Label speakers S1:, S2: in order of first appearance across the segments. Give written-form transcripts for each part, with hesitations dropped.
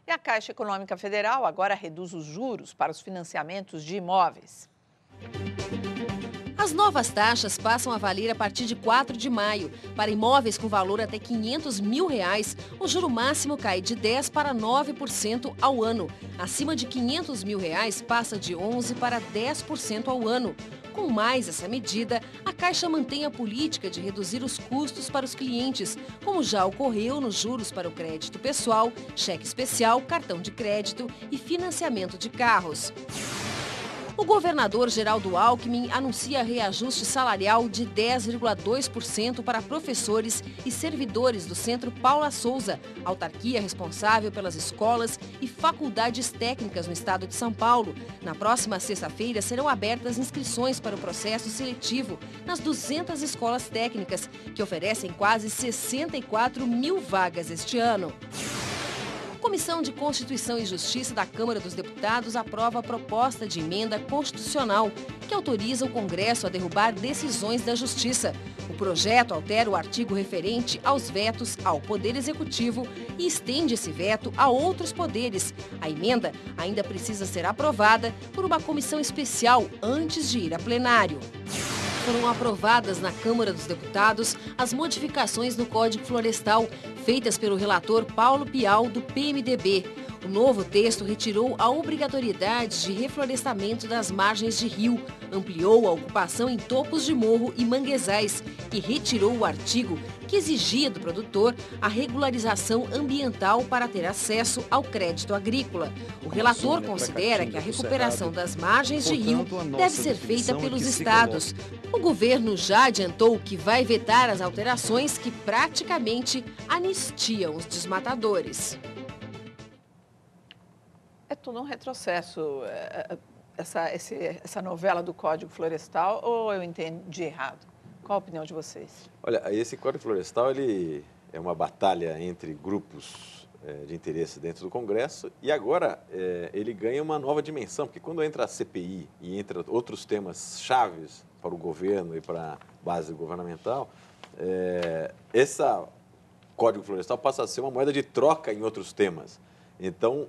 S1: E a Caixa Econômica Federal agora reduz os juros para os financiamentos de imóveis.
S2: As novas taxas passam a valer a partir de 4 de maio. Para imóveis com valor até R$500 mil, o juro máximo cai de 10% para 9% ao ano. Acima de R$500 mil, passa de 11% para 10% ao ano. Com mais essa medida, a Caixa mantém a política de reduzir os custos para os clientes, como já ocorreu nos juros para o crédito pessoal, cheque especial, cartão de crédito e financiamento de carros. O governador Geraldo Alckmin anuncia reajuste salarial de 10,2% para professores e servidores do Centro Paula Souza, autarquia responsável pelas escolas e faculdades técnicas no estado de São Paulo. Na próxima sexta-feira serão abertas inscrições para o processo seletivo nas 200 escolas técnicas, que oferecem quase 64 mil vagas este ano. A Comissão de Constituição e Justiça da Câmara dos Deputados aprova a proposta de emenda constitucional que autoriza o Congresso a derrubar decisões da Justiça. O projeto altera o artigo referente aos vetos ao Poder Executivo e estende esse veto a outros poderes. A emenda ainda precisa ser aprovada por uma comissão especial antes de ir a plenário. Foram aprovadas na Câmara dos Deputados as modificações no Código Florestal, feitas pelo relator Paulo Pial, do PMDB. O novo texto retirou a obrigatoriedade de reflorestamento das margens de rio, ampliou a ocupação em topos de morro e manguezais e retirou o artigo que exigia do produtor a regularização ambiental para ter acesso ao crédito agrícola. O relator considera que a recuperação das margens de rio deve ser feita pelos estados. O governo já adiantou que vai vetar as alterações que praticamente anistiam os desmatadores.
S1: É tudo um retrocesso, essa novela do Código Florestal, ou eu entendi errado? Qual a opinião de vocês?
S3: Olha, esse Código Florestal ele é uma batalha entre grupos de interesse dentro do Congresso e agora ele ganha uma nova dimensão, porque quando entra a CPI e entra outros temas chaves para o governo e para a base governamental, esse Código Florestal passa a ser uma moeda de troca em outros temas. Então,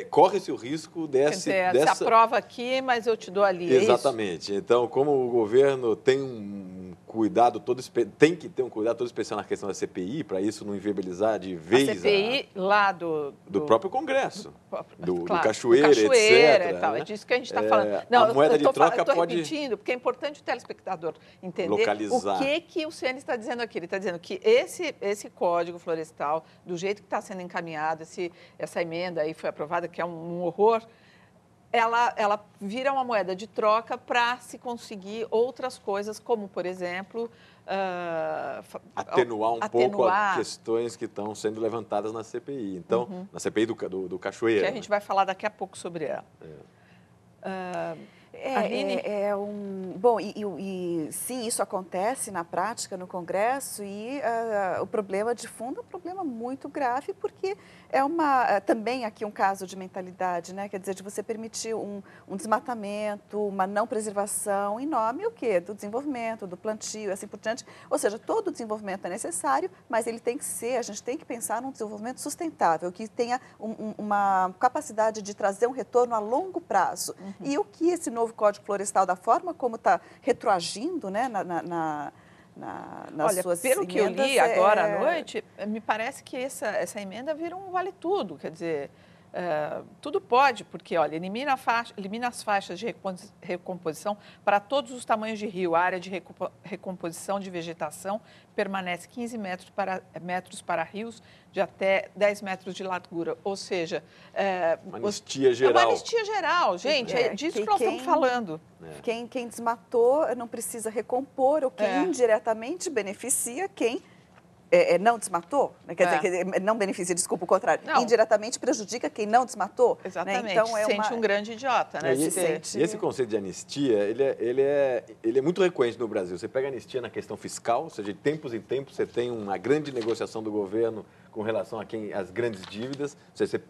S3: corre-se o risco dessa...
S1: Você aprova aqui, mas eu te dou ali,
S3: Exatamente.
S1: É isso?
S3: Então, como o governo tem tem que ter um cuidado todo especial na questão da CPI, para isso não inviabilizar de vez
S1: a CPI lá do
S3: próprio Congresso, do
S1: claro,
S3: Cachoeira,
S1: do Cachoeira
S3: etc.
S1: e tal.
S3: Né?
S1: É disso que a gente está falando. Não,
S3: a moeda de troca pode...
S1: repetindo, porque é importante o telespectador entender
S3: localizar.
S1: O que o Ceni está dizendo aqui. Ele está dizendo que esse Código Florestal, do jeito que está sendo encaminhado, essa emenda aí foi aprovada, que é um horror, ela vira uma moeda de troca para se conseguir outras coisas, como, por exemplo...
S3: atenuar um pouco as questões que estão sendo levantadas na CPI. Então, na CPI do Cachoeira.
S1: Que a gente vai falar daqui a pouco sobre ela.
S4: Bom, sim, isso acontece na prática no Congresso e o problema de fundo é um problema muito grave, porque também aqui um caso de mentalidade, né? Quer dizer, de você permitir um desmatamento, uma não preservação em nome o quê? Do desenvolvimento, do plantio, assim por diante. Ou seja, todo o desenvolvimento é necessário, mas ele tem que ser, a gente tem que pensar num desenvolvimento sustentável, que tenha uma capacidade de trazer um retorno a longo prazo. E o que esse novo Código Florestal, da forma como está retroagindo, né, nas suas
S1: pelo
S4: emendas,
S1: que eu li agora à noite, me parece que essa emenda vira um vale-tudo, quer dizer, tudo pode, porque, olha, elimina as faixas de recomposição para todos os tamanhos de rio. A área de recomposição de vegetação permanece 15 metros para rios de até 10 metros de largura. Ou seja...
S3: uma anistia geral.
S1: É uma anistia geral, gente. É disso que nós estamos falando.
S4: Quem desmatou não precisa recompor, o que indiretamente beneficia quem... não desmatou, né? Quer dizer, não beneficia, desculpa, o contrário. Não. Indiretamente prejudica quem não desmatou.
S1: Exatamente,
S4: né? Então,
S1: sente um grande idiota, né?
S3: E esse conceito de anistia, ele é muito recorrente no Brasil. Você pega a anistia na questão fiscal, ou seja, de tempos em tempos você tem uma grande negociação do governo com relação a as grandes dívidas.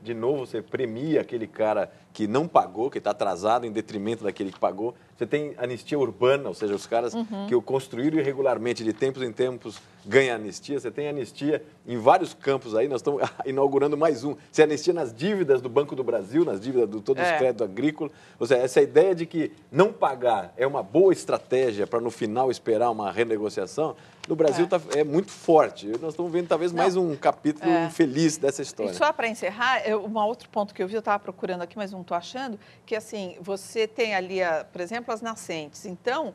S3: De novo, você premia aquele cara que não pagou, que está atrasado em detrimento daquele que pagou. Você tem anistia urbana, ou seja, os caras que o construíram irregularmente, de tempos em tempos, ganham anistia. Você tem anistia em vários campos aí, nós estamos inaugurando mais um. Você anistia nas dívidas do Banco do Brasil, nas dívidas de todos os créditos agrícolas. Ou seja, essa ideia de que não pagar é uma boa estratégia para, no final, esperar uma renegociação, no Brasil é muito forte. Nós estamos vendo talvez mais um capítulo infeliz dessa história.
S1: E só para encerrar, um outro ponto que eu vi, eu estava procurando aqui, mas não estou achando, que assim, você tem ali, por exemplo, as nascentes. Então,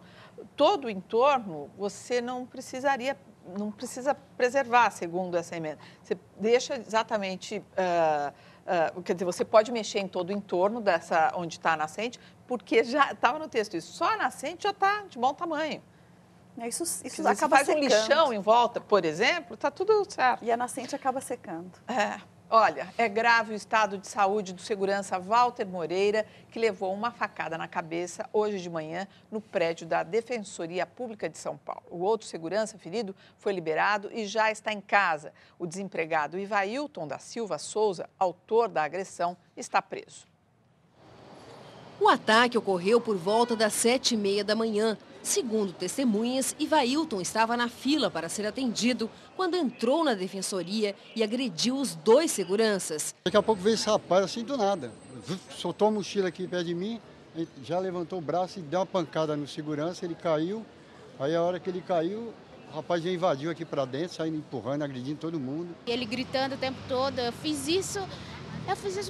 S1: todo o entorno você não precisa preservar, segundo essa emenda. Você deixa exatamente... quer dizer, você pode mexer em todo o entorno onde está a nascente, porque já estava no texto isso. Só a nascente já está de bom tamanho.
S4: Isso
S1: Se
S4: acaba
S1: faz
S4: secando.
S1: Um lixão em volta, por exemplo, está tudo certo.
S4: E a nascente acaba secando.
S1: Olha, é grave o estado de saúde do segurança Walter Moreira, que levou uma facada na cabeça hoje de manhã no prédio da Defensoria Pública de São Paulo. O outro segurança ferido foi liberado e já está em casa. O desempregado Ivailton da Silva Souza, autor da agressão, está preso.
S2: O ataque ocorreu por volta das 7h30 da manhã. Segundo testemunhas, Ivailton estava na fila para ser atendido quando entrou na defensoria e agrediu os 2 seguranças.
S5: Daqui a pouco veio esse rapaz assim do nada, soltou a mochila aqui perto de mim, já levantou o braço e deu uma pancada no segurança, ele caiu. Aí a hora que ele caiu, o rapaz já invadiu aqui para dentro, saindo empurrando, agredindo todo mundo.
S6: Ele gritando o tempo todo, eu fiz isso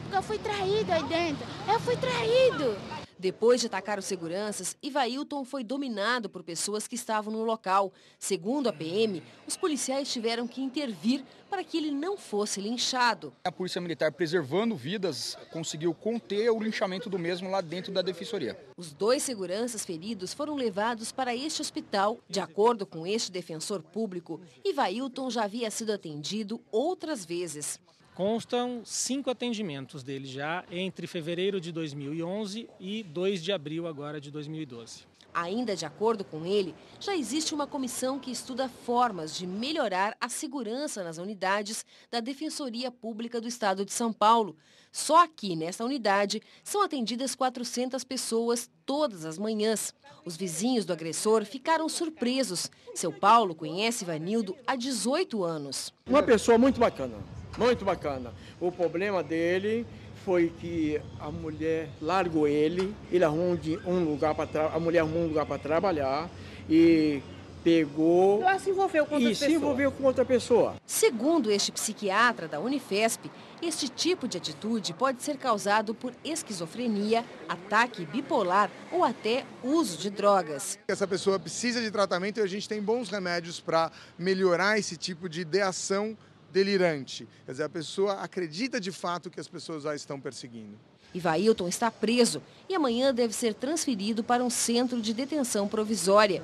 S6: porque eu fui traído aí dentro, eu fui traído.
S2: Depois de atacar os seguranças, Ivailton foi dominado por pessoas que estavam no local. Segundo a PM, os policiais tiveram que intervir para que ele não fosse linchado.
S7: A Polícia Militar, preservando vidas, conseguiu conter o linchamento do mesmo lá dentro da defensoria.
S2: Os 2 seguranças feridos foram levados para este hospital. De acordo com este defensor público, Ivailton já havia sido atendido outras vezes.
S8: Constam 5 atendimentos dele já entre fevereiro de 2011 e 2 de abril agora de 2012.
S2: Ainda de acordo com ele, já existe uma comissão que estuda formas de melhorar a segurança nas unidades da Defensoria Pública do Estado de São Paulo. Só aqui, nesta unidade, são atendidas 400 pessoas todas as manhãs. Os vizinhos do agressor ficaram surpresos. Seu Paulo conhece Ivanildo há 18 anos.
S9: Uma pessoa muito bacana. Muito bacana. O problema dele foi que a mulher largou ele arrumou um lugar para a mulher arrumou um lugar para trabalhar e pegou
S6: Se envolveu com outra pessoa.
S9: Se envolveu com outra pessoa.
S2: Segundo este psiquiatra da Unifesp, este tipo de atitude pode ser causado por esquizofrenia, ataque bipolar ou até uso de drogas.
S10: Essa pessoa precisa de tratamento e a gente tem bons remédios para melhorar esse tipo de ideação delirante. Quer dizer, a pessoa acredita de fato que as pessoas a estão perseguindo.
S2: Ivailton está preso e amanhã deve ser transferido para um centro de detenção provisória.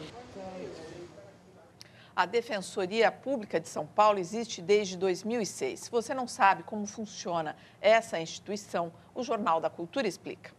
S1: A Defensoria Pública de São Paulo existe desde 2006. Se você não sabe como funciona essa instituição, o Jornal da Cultura explica.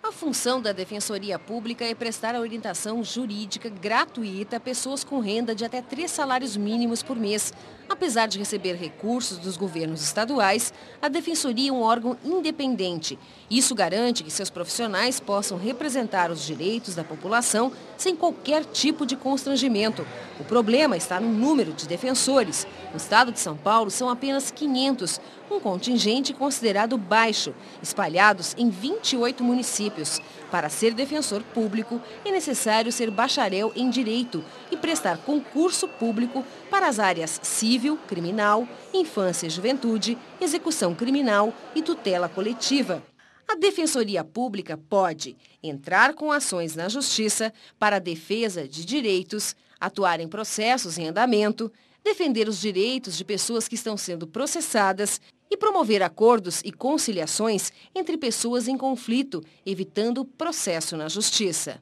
S2: A função da Defensoria Pública é prestar a orientação jurídica gratuita a pessoas com renda de até 3 salários mínimos por mês. Apesar de receber recursos dos governos estaduais, a Defensoria é um órgão independente. Isso garante que seus profissionais possam representar os direitos da população sem qualquer tipo de constrangimento. O problema está no número de defensores. No estado de São Paulo, são apenas 500, um contingente considerado baixo, espalhados em 28 municípios. Para ser defensor público, é necessário ser bacharel em Direito e prestar concurso público para as áreas civil, criminal, infância e juventude, execução criminal e tutela coletiva. A Defensoria Pública pode entrar com ações na Justiça para a defesa de direitos, atuar em processos em andamento, defender os direitos de pessoas que estão sendo processadas e promover acordos e conciliações entre pessoas em conflito, evitando processo na Justiça.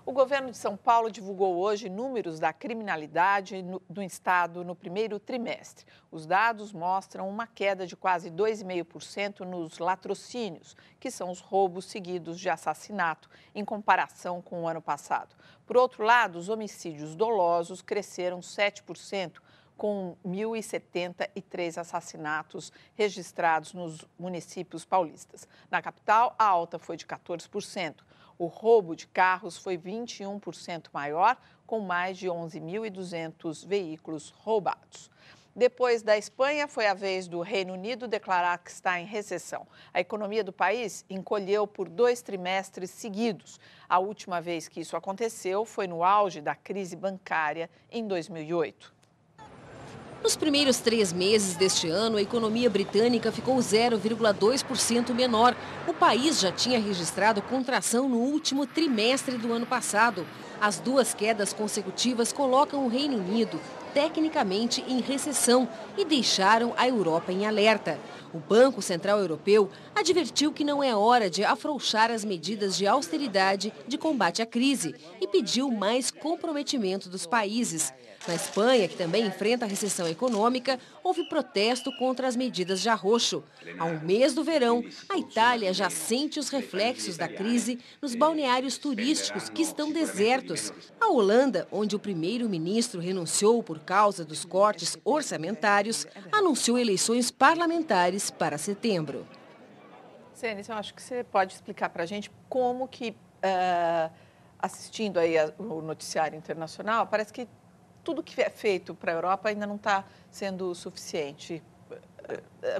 S1: O governo de São Paulo divulgou hoje números da criminalidade do estado no primeiro trimestre. Os dados mostram uma queda de quase 2,5% nos latrocínios, que são os roubos seguidos de assassinato, em comparação com o ano passado. Por outro lado, os homicídios dolosos cresceram 7%, com 1.073 assassinatos registrados nos municípios paulistas. Na capital, a alta foi de 14%. O roubo de carros foi 21% maior, com mais de 11.200 veículos roubados. Depois da Espanha, foi a vez do Reino Unido declarar que está em recessão. A economia do país encolheu por 2 trimestres seguidos. A última vez que isso aconteceu foi no auge da crise bancária em 2008.
S2: Nos primeiros 3 meses deste ano, a economia britânica ficou 0,2% menor. O país já tinha registrado contração no último trimestre do ano passado. As 2 quedas consecutivas colocam o Reino Unido tecnicamente em recessão e deixaram a Europa em alerta. O Banco Central Europeu advertiu que não é hora de afrouxar as medidas de austeridade de combate à crise e pediu mais comprometimento dos países. Na Espanha, que também enfrenta a recessão econômica, houve protesto contra as medidas de arroxo. Há um mês do verão, a Itália já sente os reflexos da crise nos balneários turísticos que estão desertos. A Holanda, onde o primeiro-ministro renunciou por causa dos cortes orçamentários, anunciou eleições parlamentares para setembro.
S1: Sênis, eu acho que você pode explicar para a gente como que, assistindo aí o noticiário internacional, parece que tudo que é feito para a Europa ainda não está sendo suficiente.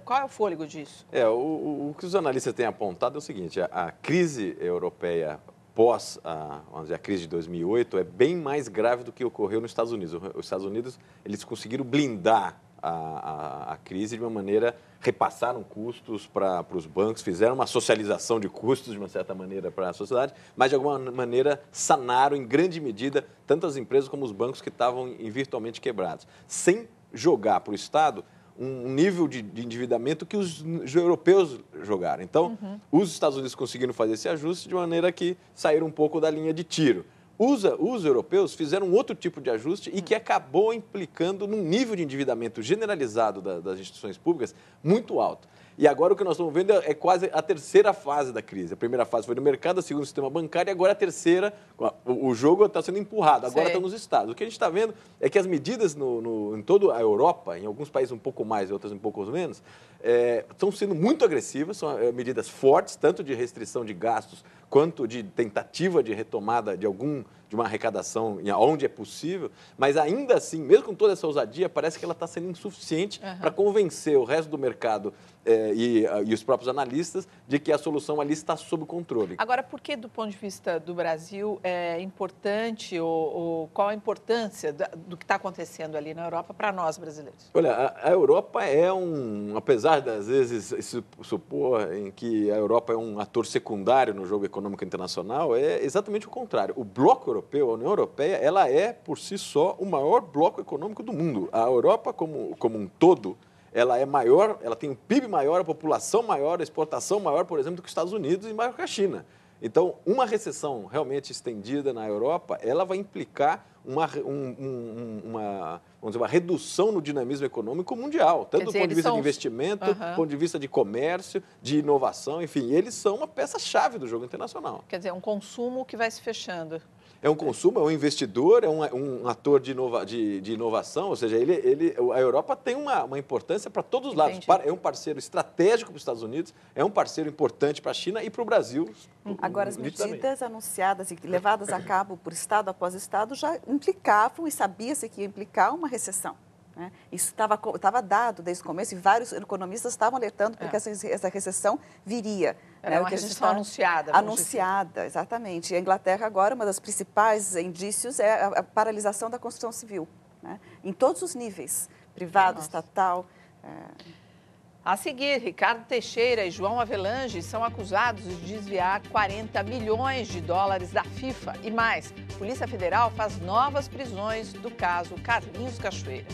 S1: Qual é o fôlego disso?
S3: O que os analistas têm apontado é o seguinte: a crise europeia pós a crise de 2008 é bem mais grave do que ocorreu nos Estados Unidos. Os Estados Unidos, eles conseguiram blindar a crise de uma maneira, repassaram custos para os bancos, fizeram uma socialização de custos, de uma certa maneira, para a sociedade, mas, de alguma maneira, sanaram, em grande medida, tanto as empresas como os bancos que estavam virtualmente quebrados, sem jogar para o Estado um nível de endividamento que os europeus jogaram. Então, os Estados Unidos conseguiram fazer esse ajuste de maneira que saíram um pouco da linha de tiro. Os europeus fizeram um outro tipo de ajuste e que acabou implicando num nível de endividamento generalizado das instituições públicas muito alto. E agora o que nós estamos vendo é quase a terceira fase da crise. A primeira fase foi no mercado, a segunda no sistema bancário e agora a terceira, o jogo está sendo empurrado, agora está nos Estados. O que a gente está vendo é que as medidas em toda a Europa, em alguns países um pouco mais e outros um pouco menos, estão sendo muito agressivas, são medidas fortes, tanto de restrição de gastos quanto de tentativa de retomada de uma arrecadação onde é possível, mas ainda assim, mesmo com toda essa ousadia, parece que ela está sendo insuficiente para convencer o resto do mercado e os próprios analistas de que a solução ali está sob controle.
S1: Agora, por que, do ponto de vista do Brasil, é importante ou qual a importância do que está acontecendo ali na Europa para nós brasileiros?
S3: Olha, a Europa apesar das vezes se supor em que a Europa é um ator secundário no jogo econômico internacional, é exatamente o contrário. O bloco europeu, a União Europeia, ela é, por si só, o maior bloco econômico do mundo. A Europa, como um todo, ela é maior, ela tem um PIB maior, a população maior, a exportação maior, por exemplo, do que os Estados Unidos e maior que a China. Então, uma recessão realmente estendida na Europa, ela vai implicar uma redução no dinamismo econômico mundial, tanto do ponto de vista de investimento, do ponto de vista de comércio, de inovação, enfim, eles são uma peça-chave do jogo internacional.
S1: Quer dizer, um consumo que vai se fechando.
S3: É um consumo, é um investidor, é um ator de inovação, ou seja, a Europa tem uma importância para todos os lados.
S1: Entendi.
S3: É um parceiro estratégico para os Estados Unidos, é um parceiro importante para a China e para o Brasil.
S4: Agora, as medidas anunciadas e levadas a cabo por Estado após Estado já implicavam e sabia-se que ia implicar uma recessão. Né? Isso estava dado desde o começo e vários economistas estavam alertando porque essa recessão viria.
S1: Era uma recessão anunciada.
S4: Anunciada, exatamente. E a Inglaterra agora, uma das principais indícios é a paralisação da construção civil, né? Em todos os níveis, privado, estatal.
S1: A seguir, Ricardo Teixeira e João Avelange são acusados de desviar 40 milhões de dólares da FIFA e mais. Polícia Federal faz novas prisões do caso Carlinhos Cachoeira.